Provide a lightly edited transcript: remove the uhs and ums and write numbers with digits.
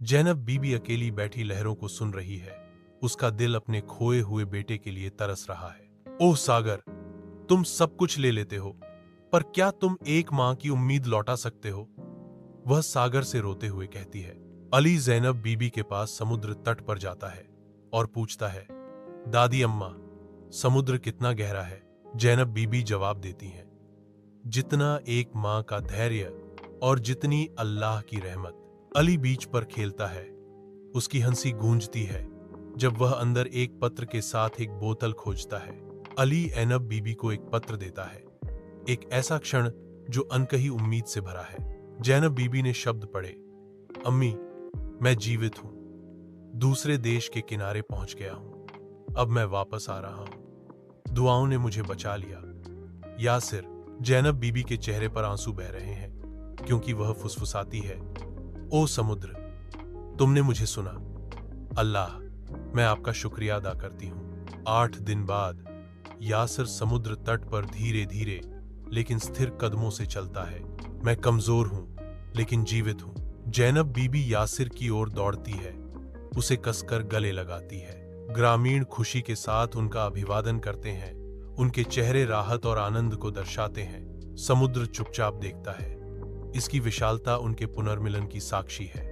जैनब बीबी अकेली बैठी लहरों को सुन रही है। उसका दिल अपने खोए हुए बेटे के लिए तरस रहा है। ओह सागर, तुम सब कुछ ले लेते हो, पर क्या तुम एक मां की उम्मीद लौटा सकते हो? वह सागर से रोते हुए कहती है। अली जैनब बीबी के पास समुद्र तट पर जाता है और पूछता है, दादी अम्मा, समुद्र कितना गहरा है? जैनब बीबी जवाब देती हैं, जितना एक मां का धैर्य और जितनी अल्लाह की रहमत। अली बीच पर खेलता है। उसकी हंसी गूंजती है जब वह अंदर एक पत्र के साथ एक बोतल खोजता है। अली जैनब बीबी को एक पत्र देता है, एक ऐसा क्षण जो अनकही उम्मीद से भरा है। जैनब बीबी ने शब्द पढ़े, अम्मी, मैं जीवित हूं, दूसरे देश के किनारे पहुंच गया हूं, अब मैं वापस आ रहा हूं, दुआओं ने मुझे बचा लिया। यासिर, जैनब बीबी के चेहरे पर आंसू बह रहे हैं क्योंकि वह फुसफुसाती है, ओ समुद्र, तुमने मुझे सुना। अल्लाह, मैं आपका शुक्रिया अदा करती हूं। 8 दिन बाद यासिर समुद्र तट पर धीरे धीरे लेकिन स्थिर कदमों से चलता है। मैं कमजोर हूं लेकिन जीवित हूं। जैनब बीबी यासिर की ओर दौड़ती है, उसे कसकर गले लगाती है। ग्रामीण खुशी के साथ उनका अभिवादन करते हैं, उनके चेहरे राहत और आनंद को दर्शाते हैं। समुद्र चुपचाप देखता है, इसकी विशालता उनके पुनर्मिलन की साक्षी है।